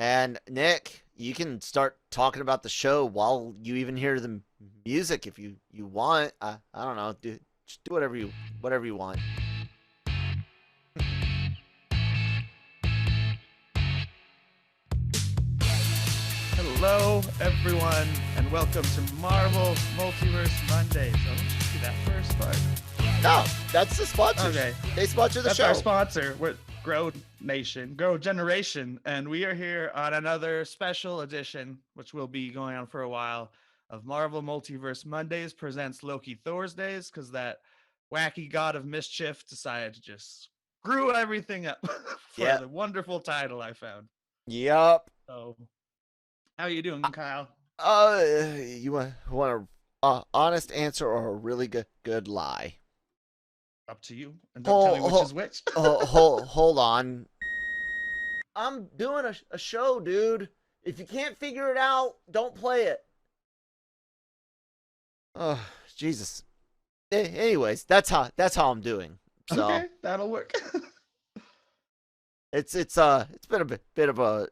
And Nick, you can start talking about the show while you even hear the music if you want. I don't know. Just do whatever you want. Hello, everyone, and welcome to Marvel Multiverse Mondays. Oh, let me just do that first part. No, that's the sponsor. Okay. They sponsor the That's show. our sponsor. We're Grow Nation, Grow Generation, and we are here on another special edition, which will be going on for a while, of Marvel Multiverse Mondays presents Loki Thorsdays, because that wacky God of Mischief decided to just screw everything up for Yeah. the wonderful title I found. Yup. So, how are you doing, Kyle? You want a honest answer or a really good lie? Up to you, and don't tell me which is which. Hold on. I'm doing a show, dude. If you can't figure it out, don't play it. Oh, Jesus. Anyways, that's how I'm doing. So Okay, that'll work. it's been a bit of a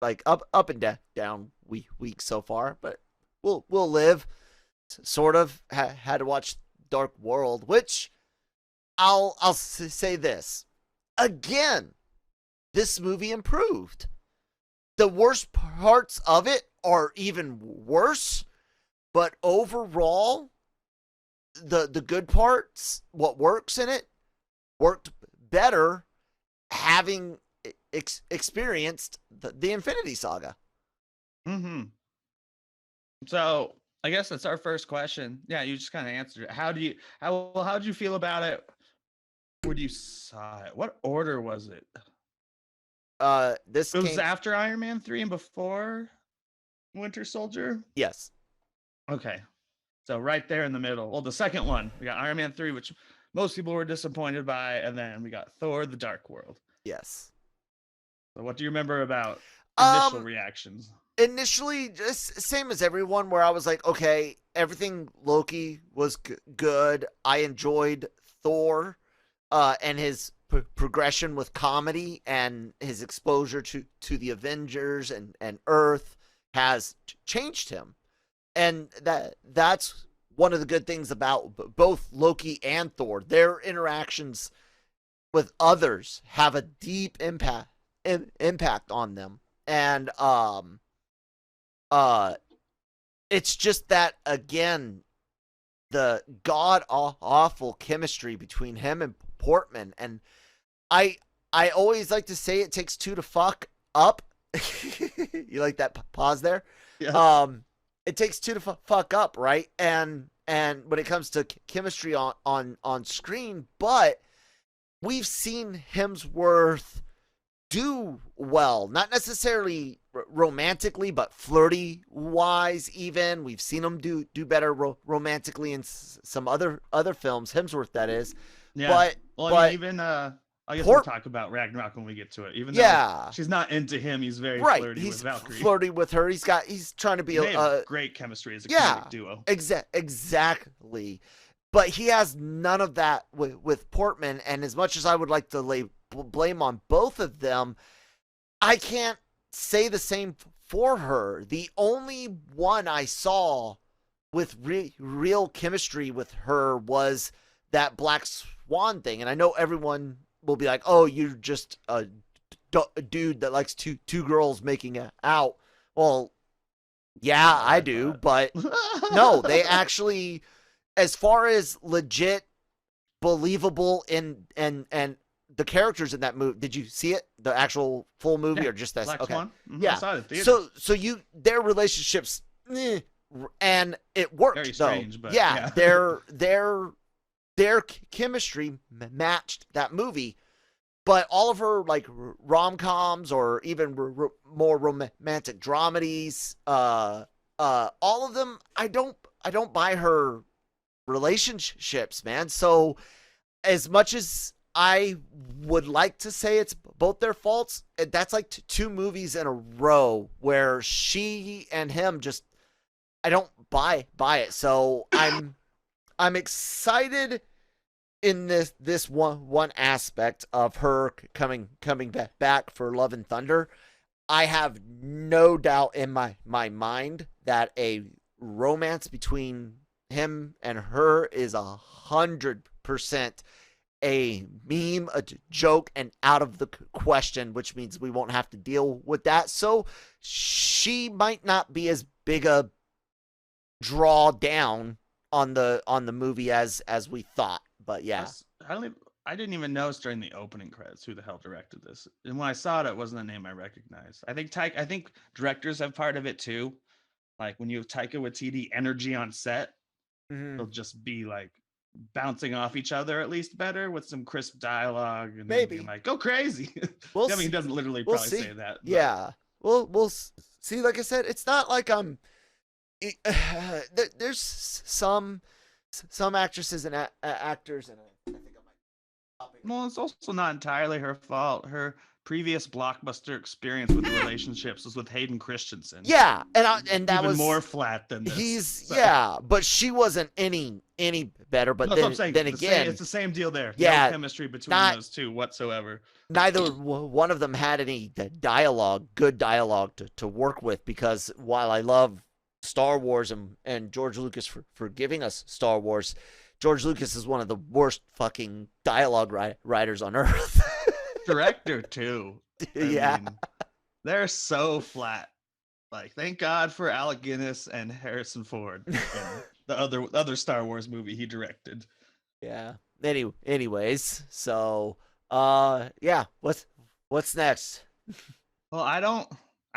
like up and down week so far, but we'll live. Sort of had to watch Dark World, which I'll say this again. This movie improved. The worst parts of it are even worse, but overall, the good parts, what works in it, worked better having experienced the Infinity Saga. Mm-hmm. So I guess that's our first question. Yeah, you just kind of answered it. How did you feel about it when you saw it? What order was it? This It was came after Iron Man 3 and before Winter Soldier? yes. Okay. So right there in the middle. Well, the second one, we got Iron Man 3, which most people were disappointed by, and then we got Thor: The Dark World. Yes. So what do you remember about initial Um reactions? Initially just same as everyone where I was like, okay, everything Loki was good. I enjoyed Thor and his progression with comedy and his exposure to the Avengers and Earth has changed him. And that's one of the good things about both Loki and Thor. Their interactions with others have a deep impact on them. And uh it's just that again, the god awful chemistry between him and Portman, and I I always like to say it takes two to fuck up. You like that pause there? Yeah. It takes two to fuck up, right? And when it comes to chemistry on screen, but we've seen Hemsworth do well, not necessarily romantically, but flirty wise. Even we've seen him do better romantically in some other films. Hemsworth, that is. Yeah. But Well, I but mean, even I guess we'll Port talk about Ragnarok when we get to it. Even yeah, though she's not into him, he's very right. flirty with He's Valkyrie. flirty with her. He's trying to be They have great chemistry as a yeah, comedic duo. exactly. But he has none of that with Portman. And as much as I would like to lay blame on both of them, I can't say the same for her. The only one I saw with real chemistry with her was that Black Swan thing. And I know everyone will be like, "Oh, you're just a dude that likes two girls making out." Well, yeah, I do, but no, they actually, as far as legit, believable and the characters in that movie. Did you see it? The actual full movie, Yeah, or just that? Black Okay, Swan. I yeah. saw it in theaters. So their relationships, and it worked. Very though. strange, but yeah, yeah. their chemistry matched that movie. But all of her like rom-coms or even more romantic dramedies, all of them, I don't buy her relationships, man. So as much as I would like to say it's both their faults, that's like two movies in a row where she and him just, I don't buy it. So I'm excited in this one aspect of her coming back for Love and Thunder. I have no doubt in my mind that a romance between him and her is 100% a meme, a joke, and out of the question, which means we won't have to deal with that. So she might not be as big a draw down on the movie as we thought. But yeah. I didn't even notice during the opening credits who the hell directed this. And when I saw it wasn't a name I recognized. I think directors have part of it too. Like when you have Taika Waititi energy on set, they'll just be like bouncing off each other at least better with some crisp dialogue and Maybe being like, go crazy. We'll I mean, he doesn't literally we'll probably see. say that. But. Yeah. We'll see. Like I said, it's not like I'm. There's some actresses and actors, and I think I might. Well, it's also not entirely her fault. Her previous blockbuster experience with relationships was with Hayden Christensen. Yeah, and that even was more flat than this. Yeah, but she wasn't any better. But no, then again, it's the same deal there. Yeah, no chemistry between those two whatsoever. Neither one of them had any good dialogue to work with, because while I love Star Wars and George Lucas for giving us Star Wars, George Lucas is one of the worst fucking dialogue writers on earth. Director too. Yeah. I mean, they're so flat. Like, thank God for Alec Guinness and Harrison Ford in the other Star Wars movie he directed. Yeah. Anyways, so yeah, what's next? Well, I don't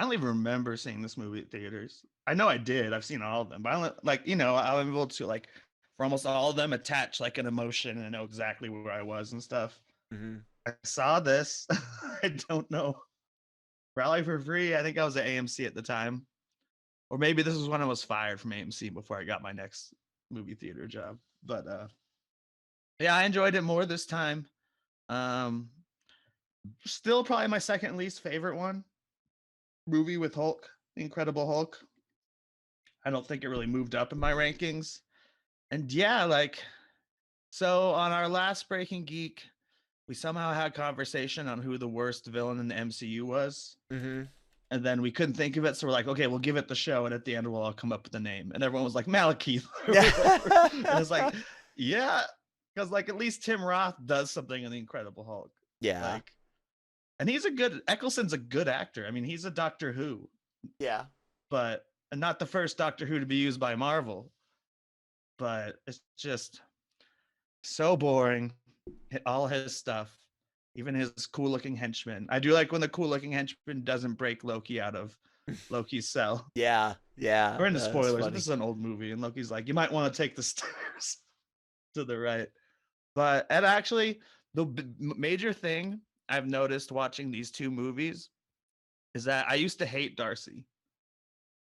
even remember seeing this movie at theaters. I know I did. I've seen all of them, but I don't, like, I'm able to, like, for almost all of them, attach like an emotion and know exactly where I was and stuff. Mm-hmm. I saw this. I don't know. Rally for Free. I think I was at AMC at the time, or maybe this was when I was fired from AMC before I got my next movie theater job. But yeah, I enjoyed it more this time. Still probably my second least favorite movie with Hulk, Incredible Hulk. I don't think it really moved up in my rankings. And yeah, like, so on our last Breaking Geek, we somehow had a conversation on who the worst villain in the MCU was. Mm-hmm. And then we couldn't think of it. So we're like, okay, we'll give it the show. And at the end, we'll all come up with a name. And everyone was like, Malekith. And it's like, yeah. Because, like, at least Tim Roth does something in The Incredible Hulk. Yeah. Like, and Eccleston's a good actor. I mean, he's a Doctor Who. Yeah. But not the first Doctor Who to be used by Marvel. But it's just so boring. All his stuff, even his cool looking henchman. I do like when the cool looking henchman doesn't break Loki out of Loki's cell. Yeah. We're into spoilers. This is an old movie, and Loki's like, you might want to take the stairs to the right. And actually, the major thing I've noticed watching these two movies is that I used to hate Darcy.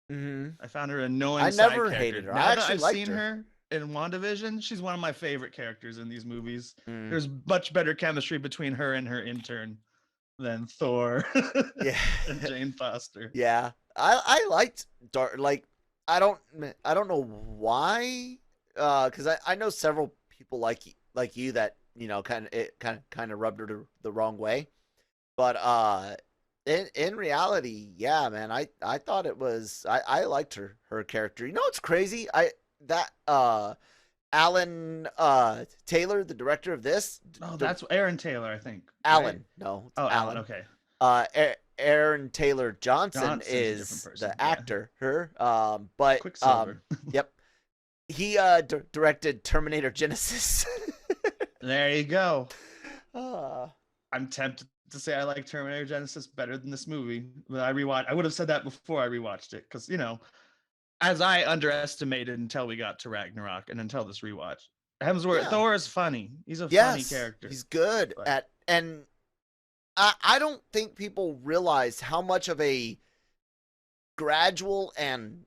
Mm-hmm. I found her annoying. I never hated her. Now I actually I've liked seen her in WandaVision, she's one of my favorite characters in these movies. Mm. There's much better chemistry between her and her intern than Thor and Jane Foster. Yeah. I liked like I don't know why, because I know several people like you that kind of rubbed her the wrong way, but in reality, yeah, man, I thought it was I liked her character. It's crazy. Alan Taylor, the director of this. Oh, that's Aaron Taylor, I think. Alan, right? no. Oh, Alan. Okay. Aaron Taylor Johnson is the actor. But Quicksilver. Yep. He directed Terminator Genesis. There you go. I'm tempted to say I like Terminator Genesis better than this movie, but I would have said that before I rewatched it, because as I underestimated until we got to Ragnarok and until this rewatch, Thor is funny. He's a funny character. He's good and I don't think people realize how much of a gradual and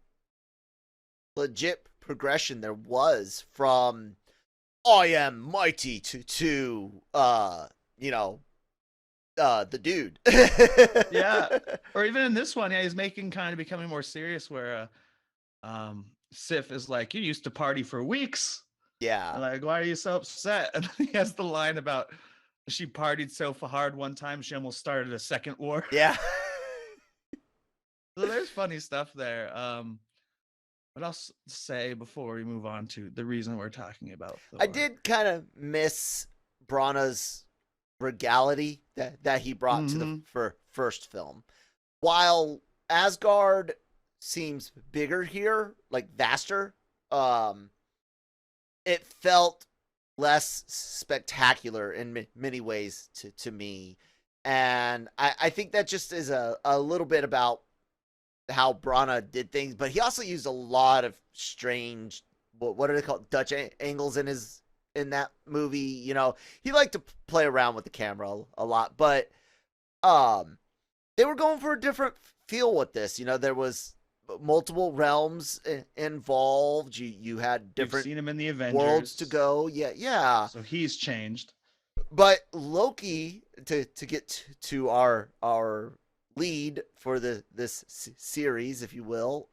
legit progression there was from I am mighty to the dude. Yeah. Or even in this one, he's becoming more serious, where Sif is like, you used to party for weeks. Yeah. Like, why are you so upset? And he has the line about she partied so hard one time she almost started a second war. Yeah. funny stuff there. What else to say before we move on to the reason we're talking about I Thor? did kind of miss Brana's regality that he brought to the Mm-hmm. first film. While Asgard seems bigger here, like vaster, um, it felt less spectacular in many ways to me. And I think that just is a little bit about how Brana did things, but he also used a lot of strange, what are they called, Dutch angles in that movie. You know, he liked to play around with the camera a lot, but um, they were going for a different feel with this. You know, there was multiple realms involved. You had You've different seen him in the worlds to Avengers, go. Yeah. so he's changed. But Loki, to get to our lead for this series, if you will,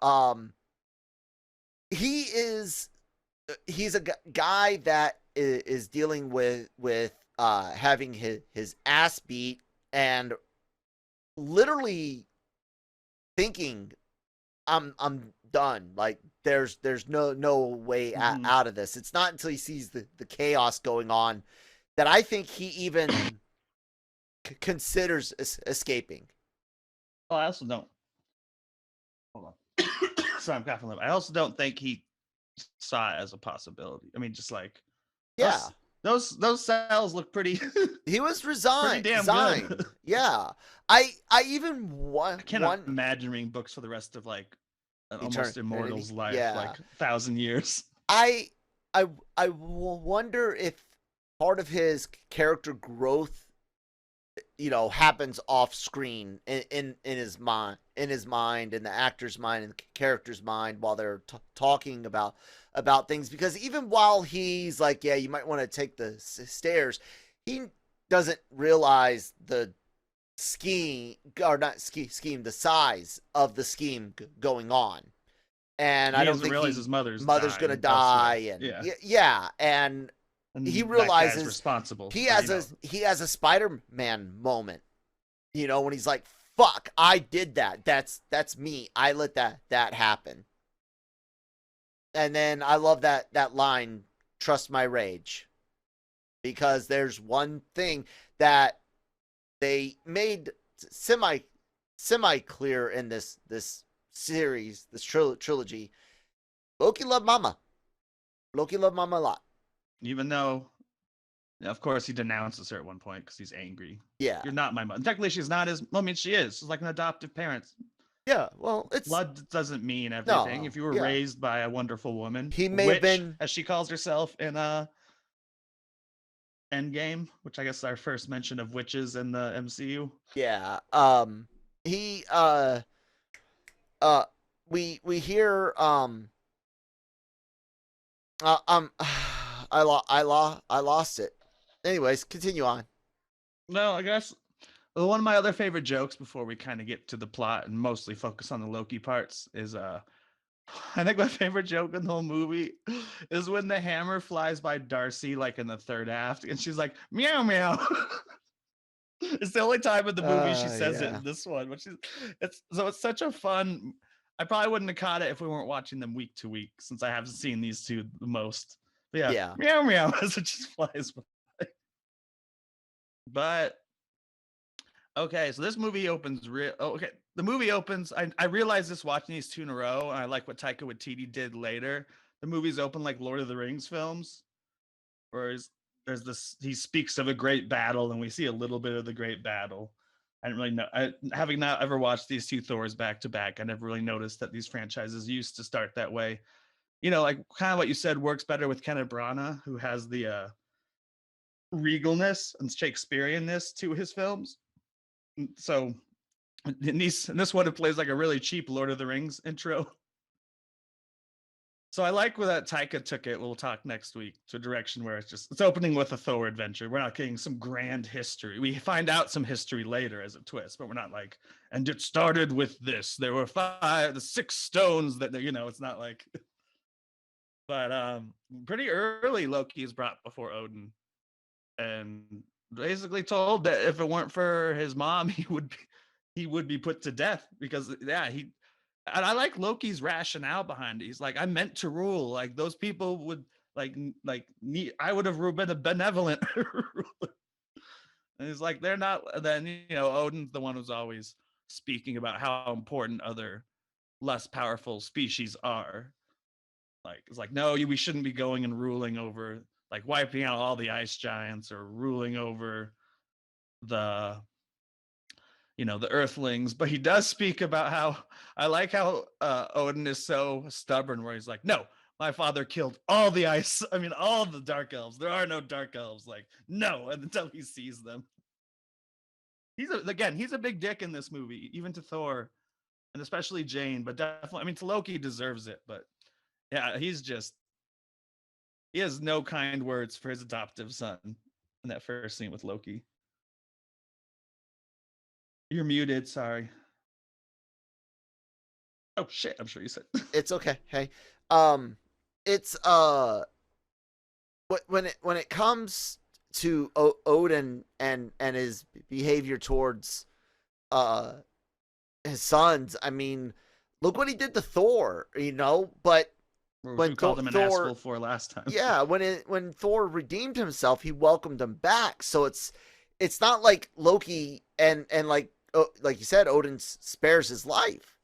he is he's a guy that is dealing with having his ass beat and literally thinking I'm done. Like there's no way Mm-hmm. out of this. It's not until he sees the chaos going on that I think he even considers escaping. Well, I also don't. Hold on. Sorry, I'm coughing a little. I also don't think he saw it as a possibility. I mean, just like Yeah, those cells look pretty he was pretty damn good. Yeah, I even I cannot imagine reading books for the rest of like an almost eternity. immortal's life, Yeah, like 1,000 years. I I wonder if part of his character growth, you know, happens off screen in his mind, in the actor's mind, in the character's mind while they're talking about things. Because even while he's like, yeah, you might want to take the stairs, he doesn't realize the scheme, or not scheme, the size of the scheme going on. And He I don't doesn't think realize his mother's gonna dying die, elsewhere. and Yeah, yeah, and he and that guy's realizes responsible. he Or, has he has a Spider-Man moment, you know, when he's like, "Fuck, I did that. That's me. I let that happen." And then I love that line, "Trust my rage," because there's one thing that they made semi clear in this series, this trilogy. Loki loved Mama. Loki loved Mama a lot. even though, of course, he denounces her at one point because he's angry. Yeah. You're not my mother. Technically, she's not his. I mean, she is. She's like an adoptive parent. Yeah. Well, it's Blood doesn't mean everything. no. If you were Yeah. raised by a wonderful woman, He a may have witch, been. as she calls herself in Endgame, which I guess is our first mention of witches in the MCU. Yeah. He uh we hear I lost it. Anyways, continue on. No, I guess one of my other favorite jokes before we kind of get to the plot and mostly focus on the Loki parts is I think my favorite joke in the whole movie is when the hammer flies by Darcy like in the third act and she's like meow meow. It's the only time in the movie she says it Yeah. in this one, which is it's such a fun. I probably wouldn't have caught it if we weren't watching them week to week since I haven't seen these two the most. But yeah, Yeah. meow meow as it just flies by. But okay, so this movie opens real. Oh, okay, the movie opens. I realized this watching these two in a row, and I like what Taika Waititi did later. The movies open like Lord of the Rings films, whereas there's this. He speaks of a great battle, and we see a little bit of the great battle. I didn't really know. Having not ever watched these two Thors back to back, I never really noticed that these franchises used to start that way. You know, like kind of what you said works better with Kenneth Branagh, who has the regalness and Shakespeareanness to his films. So in this one, it plays like a really cheap Lord of the Rings intro. So I like where that Taika took it. We'll talk next week to a direction where it's opening with a Thor adventure. We're not getting some grand history. We find out some history later as a twist, but we're not like, and it started with this. There were the 6 stones that it's not like. But pretty early, Loki is brought before Odin, and basically told that if it weren't for his mom, he would be put to death because And I like Loki's rationale behind it. He's like, I meant to rule. Like those people would I would have been a benevolent ruler. And he's like, they're not. Then Odin's the one who's always speaking about how important other less powerful species are. Like it's like, no, we shouldn't be going and ruling over, like wiping out all the ice giants or ruling over the the earthlings. But he does speak about how I like how Odin is so stubborn, where he's like, no, my father killed all the ice, all the dark elves, there are no dark elves, like no, until he sees them. He's a big dick in this movie, even to Thor, and especially Jane, but definitely, to Loki deserves it, but yeah, he has no kind words for his adoptive son in that first scene with Loki. You're muted, sorry. Oh shit, I'm sure you said. It's okay. Hey, it's when it comes to Odin and his behavior towards uh his sons, look what he did to Thor, but when called him an asshole for last time. Yeah, when Thor redeemed himself, he welcomed him back. So it's not like Loki and like you said, Odin spares his life,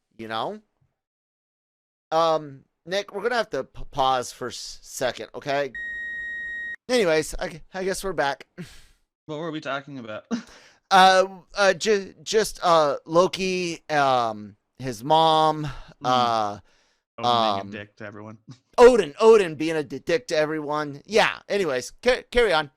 Nick, we're gonna have to pause for a second, okay? Anyways, I guess we're back. What were we talking about? Just Loki, his mom, Odin being a dick to everyone. Odin being a dick to everyone. Yeah. Anyways, carry on.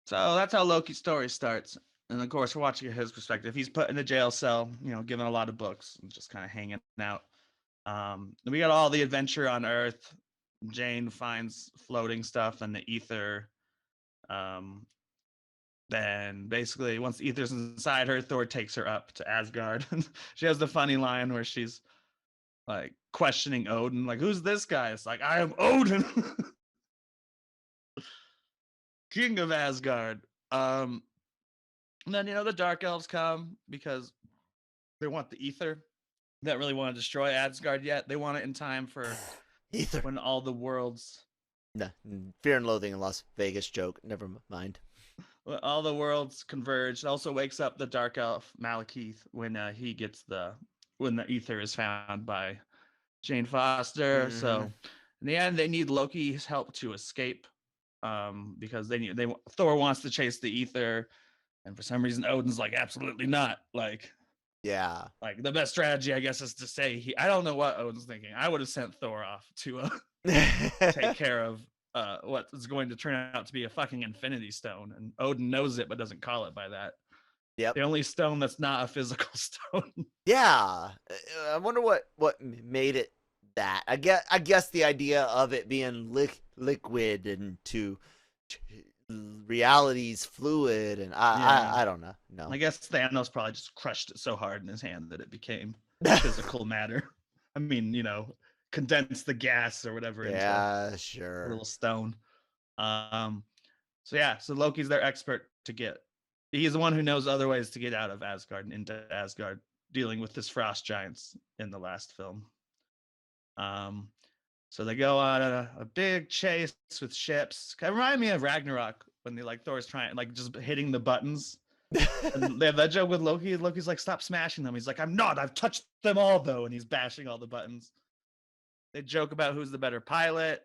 So that's how Loki's story starts. And of course, we're watching his perspective. He's put in a jail cell, given a lot of books, and just kind of hanging out. We got all the adventure on Earth. Jane finds floating stuff in the ether. Then basically, once the ether's inside her, Thor takes her up to Asgard. She has the funny line where she's like questioning Odin, like, who's this guy? It's like, I am Odin, king of Asgard. And then the dark elves come because they want the ether. They don't really want to destroy Asgard yet. They want it in time for ether, when all the worlds. No, Fear and Loathing in Las Vegas joke. Never mind. When all the worlds converge. It also wakes up the dark elf Malekith when when the ether is found by Jane Foster. Mm-hmm. So in the end, they need Loki's help to escape, because Thor wants to chase the ether, and for some reason Odin's like, absolutely not. Like, yeah, like the best strategy, I guess, is to say I don't know what Odin's thinking. I would have sent Thor off to take care of what is going to turn out to be a fucking Infinity Stone, and Odin knows it but doesn't call it by that. Yep. The only stone that's not a physical stone. Yeah, I wonder what made it that. I guess the idea of it being liquid and to reality's fluid, and I don't know. No, I guess Thanos probably just crushed it so hard in his hand that it became physical matter. Condense the gas or whatever into a little stone. So Loki's their expert to get. He's the one who knows other ways to get out of Asgard and into Asgard, dealing with this frost giants in the last film. So they go on a big chase with ships. It reminded me of Ragnarok when Thor's trying, just hitting the buttons. And they have that joke with Loki. Loki's like, stop smashing them. He's like, I'm not. I've touched them all, though. And he's bashing all the buttons. They joke about who's the better pilot.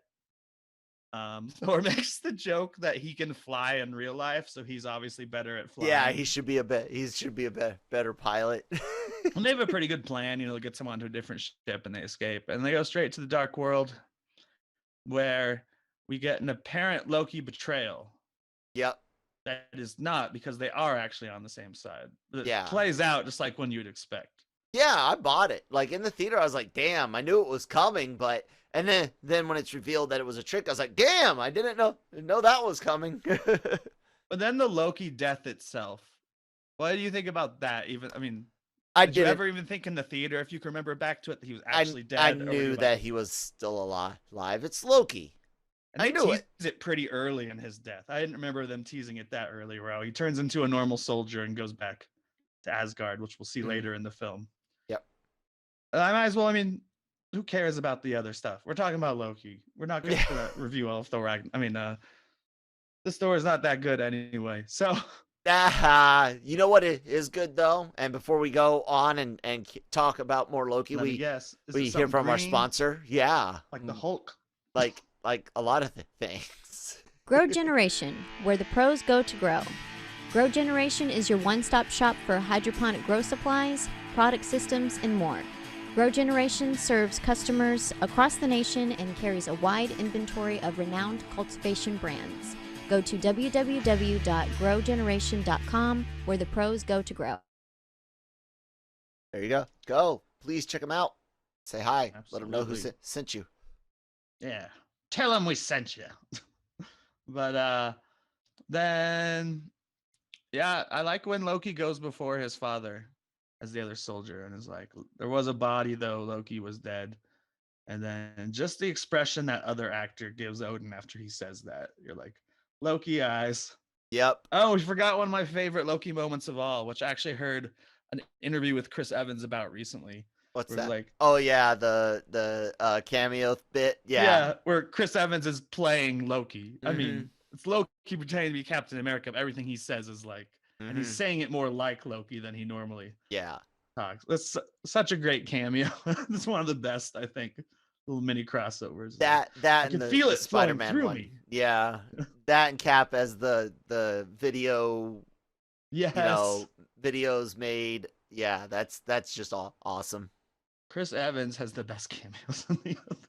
Thor makes the joke that he can fly in real life, so he's obviously better at flying. Yeah, he should be a better pilot. And they have a pretty good plan, they get someone to a different ship and they escape, and they go straight to the Dark World, where we get an apparent Loki betrayal. Yep. That is not, because they are actually on the same side. It plays out just like when you'd expect. Yeah, I bought it. Like in the theater, I was like, damn, I knew it was coming, but and then when it's revealed that it was a trick, I was like, damn, I didn't know that was coming. But then the Loki death itself. What do you think about that? Did you ever even think in the theater, if you can remember back to it, that he was actually dead? I knew that he was still alive. It's Loki. And they teased it pretty early in his death. I didn't remember them teasing it that early, where he turns into a normal soldier and goes back to Asgard, which we'll see later in the film. Yep. I might as well. I mean, who cares about the other stuff? We're talking about Loki. We're not going to review all of Thor. I mean, this Thor is not that good anyway. So, You know what is good though? And before we go on and talk about more Loki, let me guess. Is it we hear something from our green? sponsor. Yeah, Like the Hulk? like a lot of things. Grow Generation, where the pros go to grow. Grow Generation is your one-stop shop for hydroponic grow supplies, product systems, and more. Grow Generation serves customers across the nation and carries a wide inventory of renowned cultivation brands. Go to www.growgeneration.com, where the pros go to grow. There you go. Go. Please check them out. Say hi. Absolutely. Let them know who sent you. Yeah. Tell them we sent you. But then, yeah, I like when Loki goes before his father as the other soldier and is like, there was a body, though Loki was dead. And then just the expression that other actor gives Odin after he says that, you're like, Loki eyes. Yep. Oh, we forgot one of my favorite Loki moments of all, which I actually heard an interview with Chris Evans about recently. What's that? Like, oh yeah, the cameo bit. Yeah, where Chris Evans is playing Loki. I mean, it's Loki pretending to be Captain America. But everything he says is like, and he's saying it more like Loki than he normally talks. That's such a great cameo. It's one of the best, I think. Little mini crossovers. That I and can feel it Spider-Man through one. me. Yeah, that and Cap as the video. Yes. Videos made. Yeah, that's just awesome. Chris Evans has the best cameos in the other.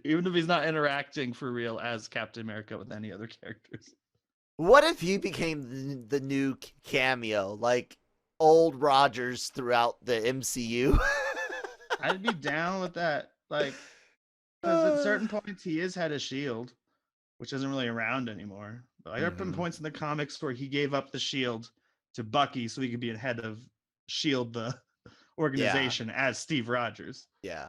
Even if he's not interacting for real as Captain America with any other characters. What if he became the new cameo, like old Rogers throughout the MCU? I'd be down with that. Like, because at certain points he had a shield, which isn't really around anymore. But there have been points in the comics where he gave up the shield to Bucky so he could be head of Shield, the organization, as Steve Rogers. Yeah.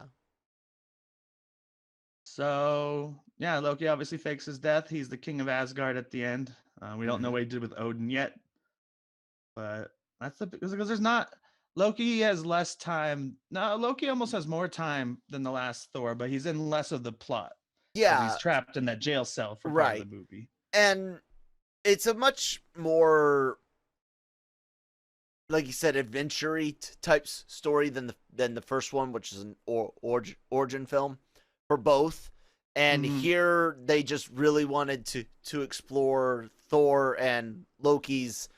So, yeah, Loki obviously fakes his death. He's the king of Asgard at the end. We don't know what he did with Odin yet. But that's because there's not... Loki has less time. No, Loki almost has more time than the last Thor, but he's in less of the plot. Yeah. He's trapped in that jail cell for part of the movie. And it's a much more, like you said, adventure-y type story than the first one, which is an origin film for both. And here they just really wanted to explore Thor and Loki's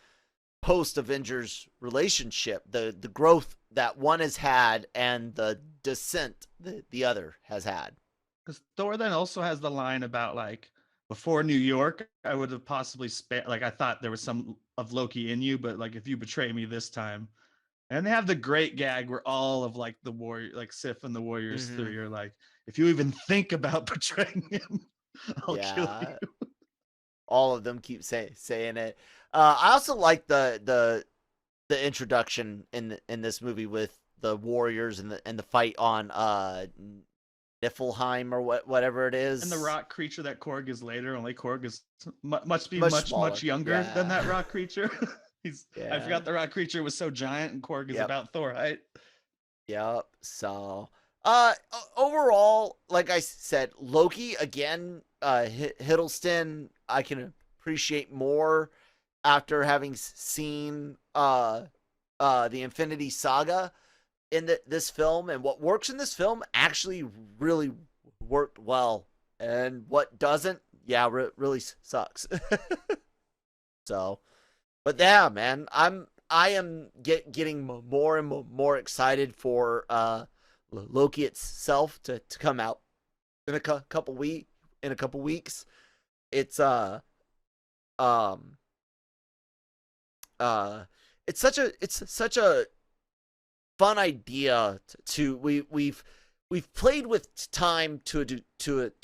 post-Avengers relationship, the growth that one has had and the descent the other has had. Because Thor then also has the line about, like, before New York, I would have possibly spent, like, I thought there was some of Loki in you, but, like, if you betray me this time. And they have the great gag where all of, like, the warrior, like Sif and the warriors through, you're like, if you even think about betraying him, I'll kill you. All of them keep saying it. I also like the introduction in this movie with the warriors and the fight on Niflheim or whatever it is. And the rock creature that Korg is later. Only Korg is much younger than that rock creature. I forgot the rock creature was so giant, and Korg is about Thor height. Yep. So, overall, like I said, Loki again. Hiddleston, I can appreciate more after having seen the Infinity Saga in this film, and what works in this film actually really worked well, and what doesn't, really sucks. So, but yeah, man, I am getting more and more excited for Loki itself to come out in a couple weeks. It's it's such a fun idea we've played with time to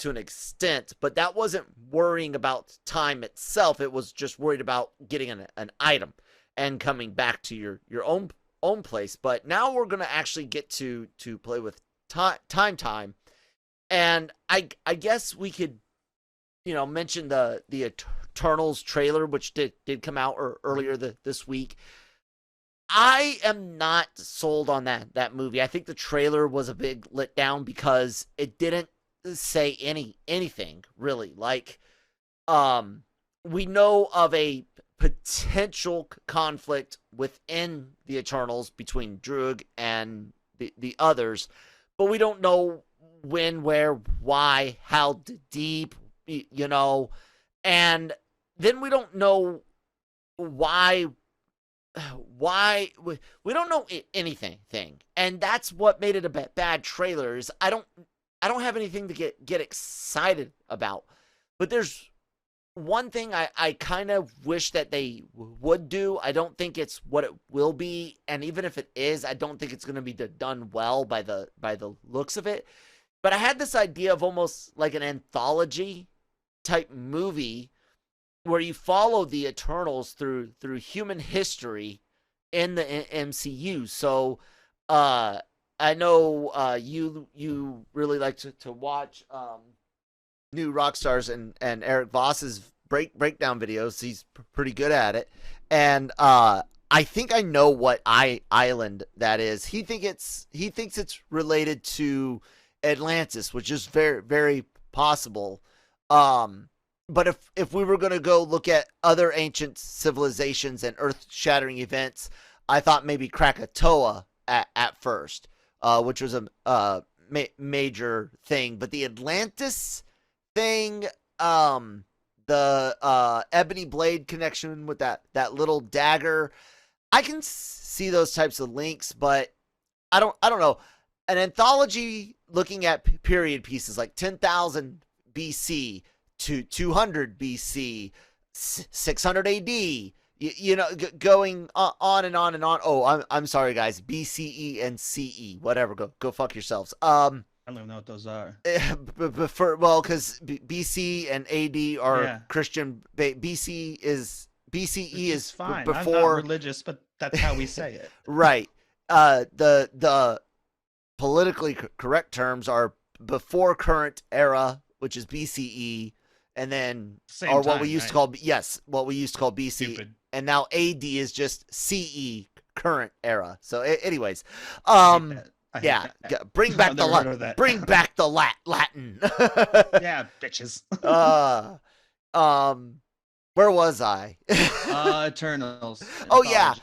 an extent, but that wasn't worrying about time itself. It was just worried about getting an item and coming back to your own place. But now we're gonna actually get to play with time, and I guess we could mention the Eternals trailer, which did come out earlier this week. I am not sold on that movie. I think the trailer was a big letdown because it didn't say anything really. Like, we know of a potential conflict within the Eternals between Drug and the others, but we don't know when, where, why, how deep, and then we don't know why we don't know anything, and that's what made it a bad trailer. Is I don't have anything to get excited about, but there's one thing I kind of wish that they would do. I don't think it's what it will be, and even if it is, I don't think it's going to be done well by the looks of it. But I had this idea of almost like an anthology type movie where you follow the Eternals through human history in the MCU. So I know you really like to watch new Rockstars and Eric Voss's breakdown videos. He's pretty good at it. And I think I know what island that is. He thinks it's related to Atlantis, which is very, very possible. But if we were going to go look at other ancient civilizations and earth-shattering events, I thought maybe Krakatoa at first, which was a major thing. But the Atlantis thing, the Ebony Blade connection with that little dagger, I can see those types of links, but I don't know. An anthology looking at period pieces like 10,000 BC to 200 BC, 600 AD, going on and on and on. Oh, I'm sorry, guys. BCE and CE, whatever. Go fuck yourselves. I don't even know what those are. Because BC and AD are Christian. BCE is fine. before. I'm not religious, but that's how we say it. Right. The politically correct terms are before current era, which is BCE, and then what we used to call BC, Stupid. And now AD is just CE, current era. So, anyways, bring back the Latin. Yeah, bitches. Where was I? Eternals. Oh yeah.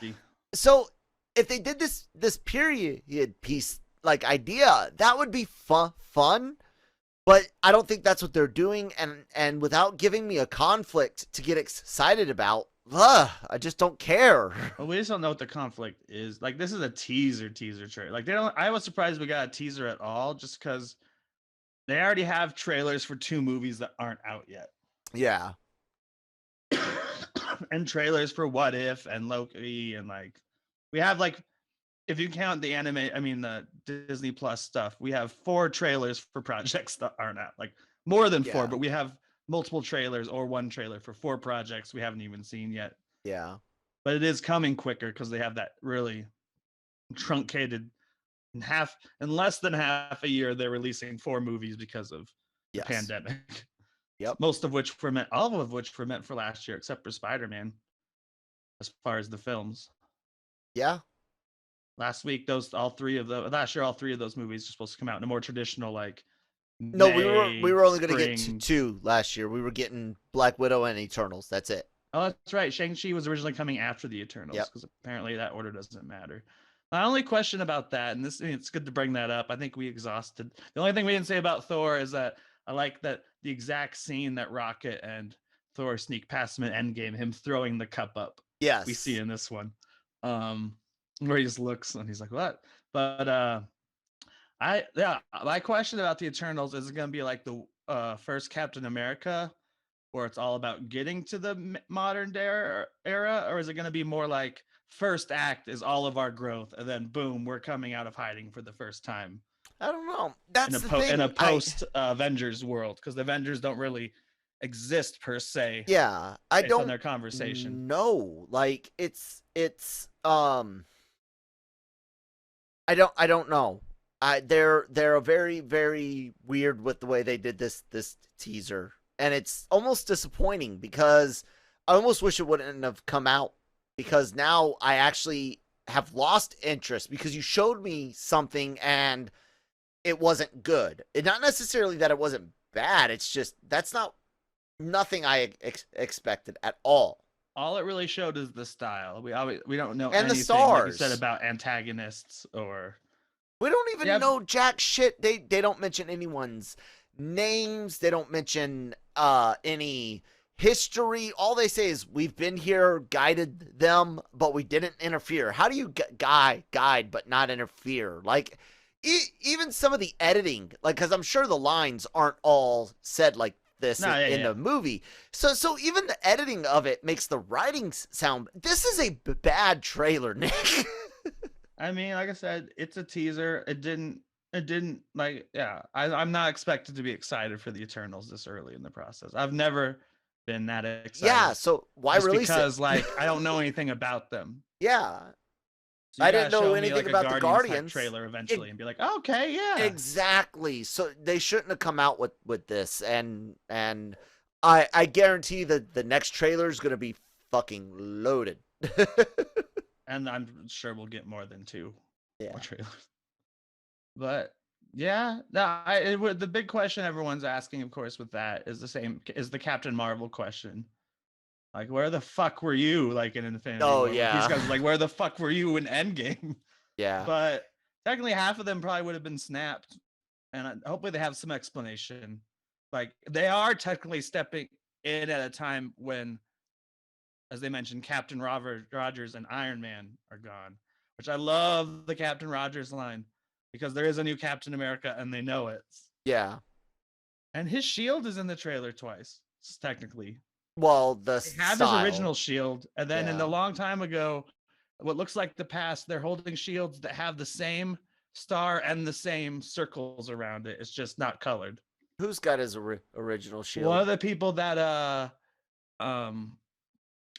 So if they did this period piece like idea, that would be fun. But I don't think that's what they're doing, and without giving me a conflict to get excited about, I just don't care. Well, we just don't know what the conflict is. Like, this is a teaser trailer. Like, I was surprised we got a teaser at all, just because they already have trailers for 2 movies that aren't out yet. Yeah. And trailers for What If and Loki, and like, we have like, if you count the the Disney Plus stuff, we have 4 trailers for projects that aren't out. Like, more than 4, but we have multiple trailers or 1 trailer for 4 projects we haven't even seen yet. Yeah. But it is coming quicker because they have that really truncated in less than half a year. They're releasing 4 movies because of the pandemic. Yep. All of which were meant for last year, except for Spider-Man, as far as the films. Yeah. Last year, all 3 of those movies are supposed to come out in a more traditional, like, no, we were only going to get 2 last year. We were getting Black Widow and Eternals. That's it. Oh, that's right. Shang-Chi was originally coming after the Eternals, because apparently that order doesn't matter. My only question about that, and it's good to bring that up, I think we exhausted. The only thing we didn't say about Thor is that I like that the exact scene that Rocket and Thor sneak past him in Endgame, him throwing the cup up. Yes. We see in this one. Where he just looks and he's like, what? But my question about the Eternals, is it going to be like the first Captain America, where it's all about getting to the modern era, or is it going to be more like first act is all of our growth, and then boom, we're coming out of hiding for the first time? I don't know. That's the thing. In a post Avengers world, because the Avengers don't really exist per se. Yeah, I don't. On their conversation. No, like it's I don't know. They're very, very weird with the way they did this teaser, and it's almost disappointing because I almost wish it wouldn't have come out, because now I actually have lost interest because you showed me something and it wasn't good. It not necessarily that it wasn't bad. It's just that's not nothing I expected at all. All it really showed is the style. We don't know And the anything like you said stars. about antagonists or We don't even Yeah. know jack shit. They don't mention anyone's names. They don't mention any history. All they say is we've been here, guided them, but we didn't interfere. How do you guide but not interfere? Like even some of the editing, like because I'm sure the lines aren't all said like this in the movie. So even the editing of it makes the writing sound. This is a bad trailer, Nick. I mean, like I said, it's a teaser. It didn't like, yeah, I'm not expected to be excited for the Eternals this early in the process. I've never been that excited. Yeah, so why just release because it? like I don't know anything about them. Yeah. So I you didn't gotta know show me, anything like, about the type Guardians. trailer eventually and be like, okay, yeah. Exactly. So they shouldn't have come out with this, and I guarantee that the next trailer is gonna be fucking loaded. And I'm sure we'll get more than 2 Yeah. more trailers. But yeah, no, the big question everyone's asking, of course, with that is the Captain Marvel question. Like, where the fuck were you, like, in Infinity Oh, War? yeah. These guys are like, where the fuck were you in Endgame? Yeah. But technically, half of them probably would have been snapped, and hopefully they have some explanation. Like, they are technically stepping in at a time when, as they mentioned, Captain Rogers and Iron Man are gone, which I love the Captain Rogers line because there is a new Captain America and they know it. Yeah. And his shield is in the trailer twice, technically. Well, the They have style. his original shield, and then in Yeah. the long time ago, what looks like the past, they're holding shields that have the same star and the same circles around it. It's just not colored. Who's got his original shield? One of the people that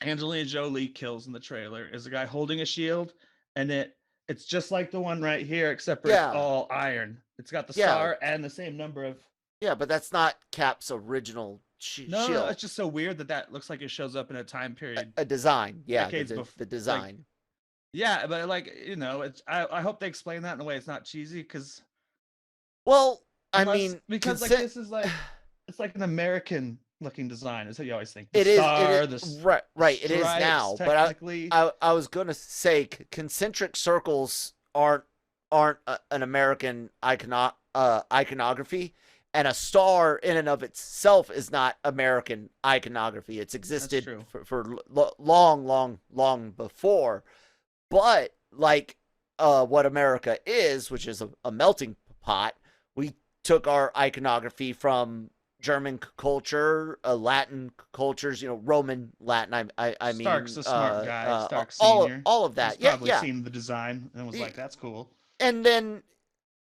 Angelina Jolie kills in the trailer is a guy holding a shield, and it's just like the one right here, except for it's all iron. It's got the star and the same number of. Yeah, but that's not Cap's original No, shield. it's just so weird that looks like it shows up in a time period. A design, yeah, the design. Like, yeah, but like, you know, it's. I hope they explain that in a way it's not cheesy, because. Well, I mean, because like this is like, it's like an American looking design. Is what you always think. The it is right. It is now, but I was gonna say concentric circles aren't an American iconography, and a star in and of itself is not American iconography. It's existed for long before, but like what America is, which is a melting pot. We took our iconography from German culture, Latin cultures, Roman Latin. I mean, Stark's a smart guy. Stark all Senior. all of that. He's probably seen the design and was like, "That's cool." And then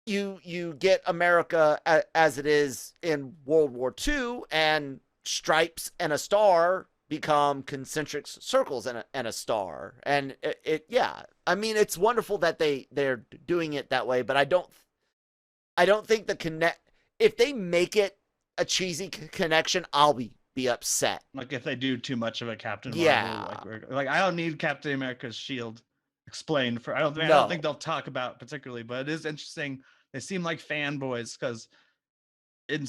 you get America as it is in World War II, and stripes and a star become concentric circles and a star, and I mean, it's wonderful that they're doing it that way, but I don't think if they make it a cheesy connection, I'll be upset. Like if they do too much of a Captain Marvel, like I don't need Captain America's shield explained I don't think they'll talk about particularly, but it is interesting. They seem like fanboys because in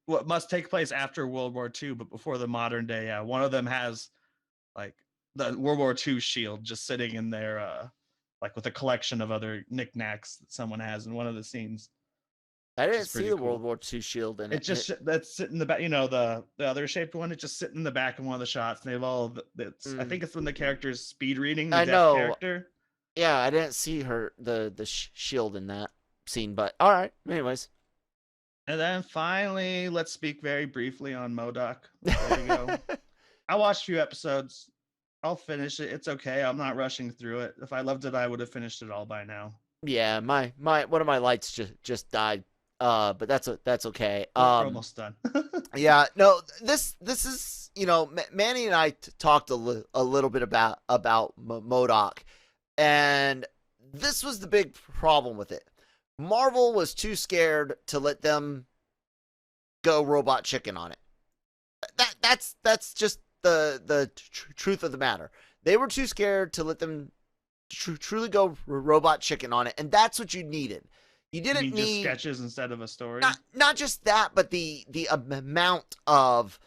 what must take place after World War II, but before the modern day, one of them has like the World War II shield just sitting in there, like with a collection of other knickknacks that someone has in one of the scenes. I didn't see the World War II shield in it. That's sitting in the back, the other shaped one. It's just sitting in the back of one of the shots. And they've all. I think it's when the character's speed reading the deaf character. Yeah, I didn't see the shield in that scene, but all right. Anyways, and then finally, let's speak very briefly on Modoc. There you go. I watched a few episodes. I'll finish it. It's okay. I'm not rushing through it. If I loved it, I would have finished it all by now. Yeah, my one of my lights just died. But that's okay. We're almost done. Yeah, no, this is, Manny and I talked a little bit about Modoc, and this was the big problem with it. Marvel was too scared to let them go robot chicken on it. That's just the truth of the matter. They were too scared to let them truly go robot chicken on it, and that's what you needed. You You didn't mean just need sketches instead of a story? not just that, but the amount of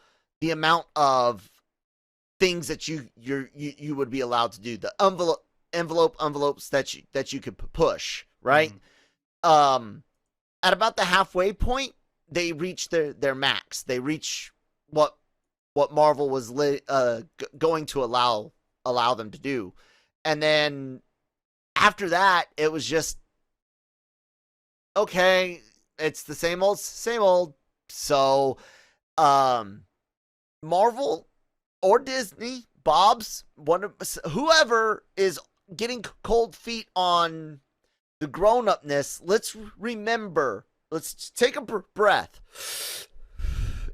things that you would be allowed to do, the envelopes that you could push, right? At about the halfway point, they reach their max. They reach what Marvel was going to allow them to do, and then after that, it was just okay. It's the same old. So, Marvel or Disney, Bob's, whoever is getting cold feet on the grown-upness, let's take a breath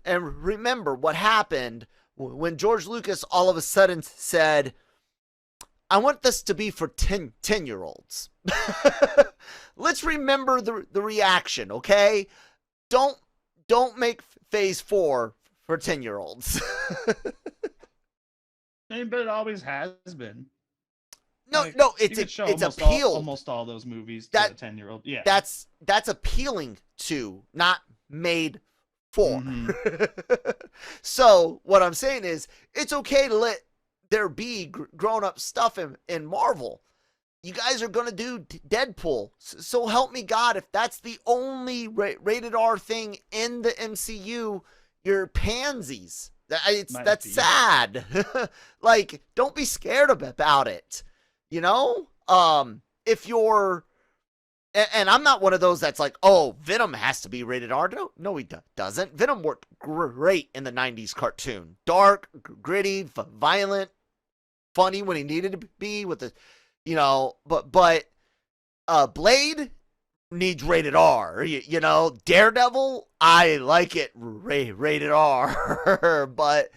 and remember what happened when George Lucas all of a sudden said, I want this to be for 10-year-olds. Let's remember the reaction, okay? Don't make Phase 4 for 10-year-olds. But it always has been. No, it's appealed. Almost all those movies to a 10-year-old. Yeah. That's appealing to, not made for. So what I'm saying is, it's okay to let there be grown-up stuff in Marvel. You guys are going to do Deadpool. So help me God, if that's the only rated R thing in the MCU, you're pansies. That's sad. Like, don't be scared about it. You know? If you're... And I'm not one of those that's like, oh, Venom has to be rated R. No, he doesn't. Venom worked great in the 90s cartoon. Dark, gritty, violent, funny when he needed to be with the... You know, but Blade needs rated R. You know, Daredevil, I like it rated R. But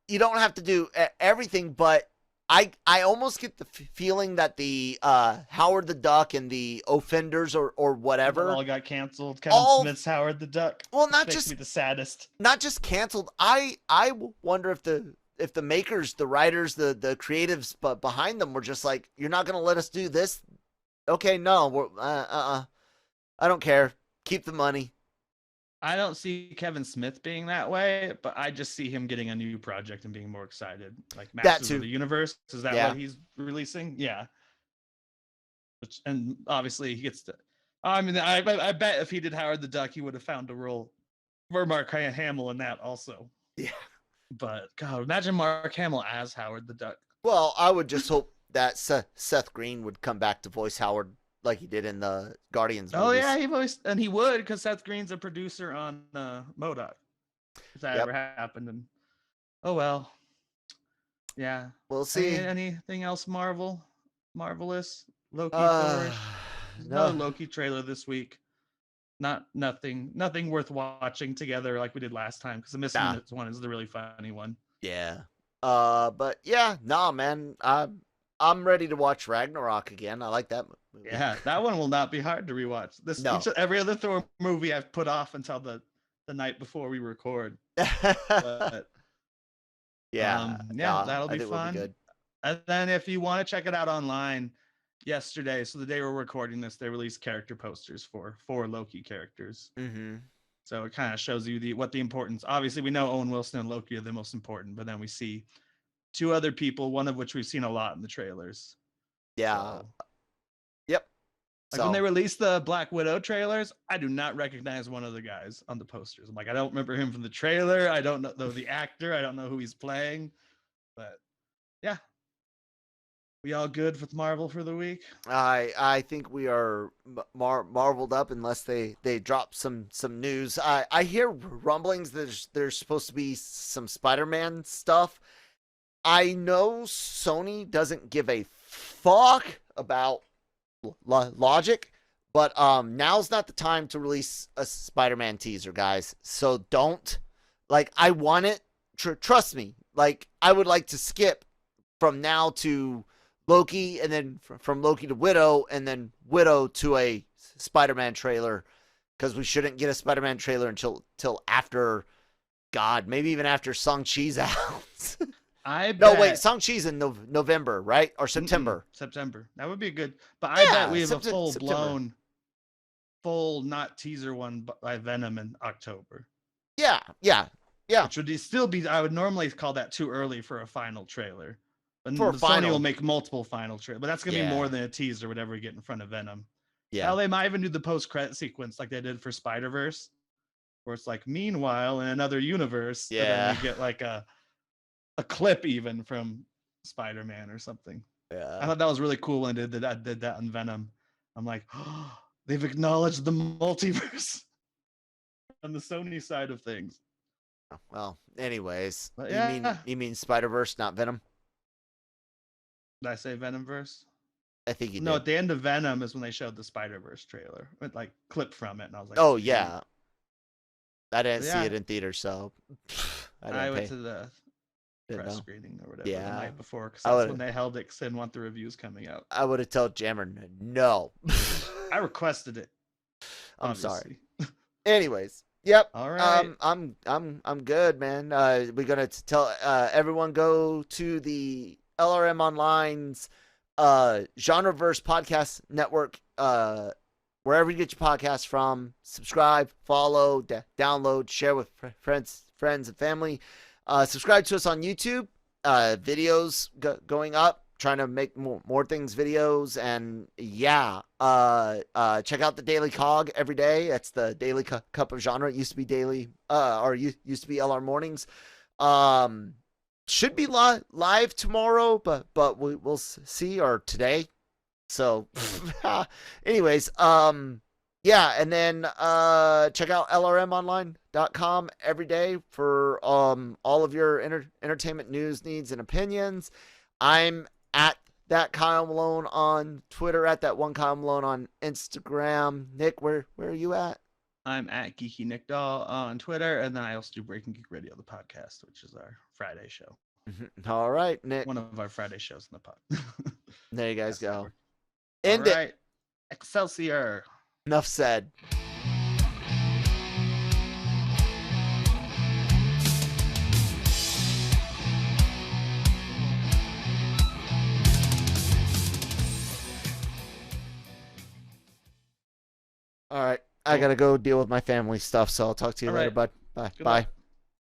you don't have to do everything. But I almost get the feeling that the Howard the Duck and the Offenders or whatever all got canceled. Kevin Smith's Howard the Duck. Well, makes me the saddest. Not just canceled. I wonder if the makers, the writers, the creatives behind them were just like, you're not going to let us do this? Okay, no. We're, I don't care. Keep the money. I don't see Kevin Smith being that way, but I just see him getting a new project and being more excited. Like Masters of the Universe. Is that what he's releasing? Yeah. And obviously he gets to... I mean, I bet if he did Howard the Duck, he would have found a role for Mark Hamill in that also. Yeah. But God, imagine Mark Hamill as Howard the Duck. Well, I would just hope that Seth Green would come back to voice Howard like he did in the Guardians movies. Oh yeah, he would, because Seth Green's a producer on Modoc. If that ever happened, and oh well. Yeah. We'll see. Anything else marvelous? Loki Thor. No. Another Loki trailer this week. Nothing worth watching together like we did last time, because the missing minutes one is the really funny one. Yeah. But yeah, man. I'm ready to watch Ragnarok again. I like that movie. Yeah, that one will not be hard to rewatch. Every other Thor movie I've put off until the night before we record. But, that'll be fun. Be good. And then if you want to check it out online, yesterday, so the day we're recording this, they released character posters for 4 Loki characters. Mm-hmm. So it kind of shows you what the importance. Obviously, we know Owen Wilson and Loki are the most important, but then we see 2 other people, one of which we've seen a lot in the trailers. Yeah. So, yep. Like when they released the Black Widow trailers, I do not recognize one of the guys on the posters. I'm like, I don't remember him from the trailer. I don't know the actor. I don't know who he's playing. But yeah. We all good with Marvel for the week? I think we are marveled up unless they drop some news. I hear rumblings that there's supposed to be some Spider-Man stuff. I know Sony doesn't give a fuck about logic, but now's not the time to release a Spider-Man teaser, guys. So don't. Like, I want it. Trust me. Like, I would like to skip from now to Loki, and then from Loki to Widow, and then Widow to a Spider-Man trailer, because we shouldn't get a Spider-Man trailer until after, God, maybe even after Shang-Chi's out. I bet. No, wait, Shang-Chi's in November, right? Or September? September. That would be good. But I bet we have a September. full, not teaser one by Venom in October. Yeah. Which would still be, I would normally call that too early for a final trailer. But For a Sony final. will make multiple final trailers. But that's going to be more than a teaser, whatever we get in front of Venom. Yeah. Hell, they might even do the post-credit sequence like they did for Spider-Verse, where it's like, meanwhile, in another universe, and then we get like a clip even from Spider-Man or something. Yeah. I thought that was really cool when they did that in Venom. I'm like, oh, they've acknowledged the multiverse on the Sony side of things. Well, anyways, But you mean Spider-Verse, not Venom? Did I say Venomverse? I think you did. No, at the end of Venom is when they showed the Spider-Verse trailer, with like clip from it, and I was like, oh yeah. I didn't see Yeah. it in theater, so I went to the press screening or whatever the night before, because that's when they held it, because they didn't want the reviews coming out. I would have told Jammer no. I requested it. I'm obviously. sorry. Anyways, yep. All right. I'm good, man. We're gonna tell everyone go to the LRM Online's Genreverse podcast network, wherever you get your podcasts from. Subscribe, follow, download, share with friends and family. Subscribe to us on YouTube. Videos going up. Trying to make more things videos, and check out the Daily Cog every day. That's the Daily Cup of Genre. It used to be daily, or used to be LR Mornings. Should be live tomorrow, but we'll see, or today. So, anyways, and then check out lrmonline.com every day for all of your entertainment news, needs, and opinions. I'm at that Kyle Malone on Twitter, at that one Kyle Malone on Instagram. Nick, where are you at? I'm at Geeky Nick Doll on Twitter, and then I also do Breaking Geek Radio, the podcast, which is our Friday show. All right, Nick. One of our Friday shows in the pod. There you guys go. All End right. it. Excelsior. Enough said. All right. I got to go deal with my family stuff, so I'll talk to you later, bud. Bye. Good Bye. luck.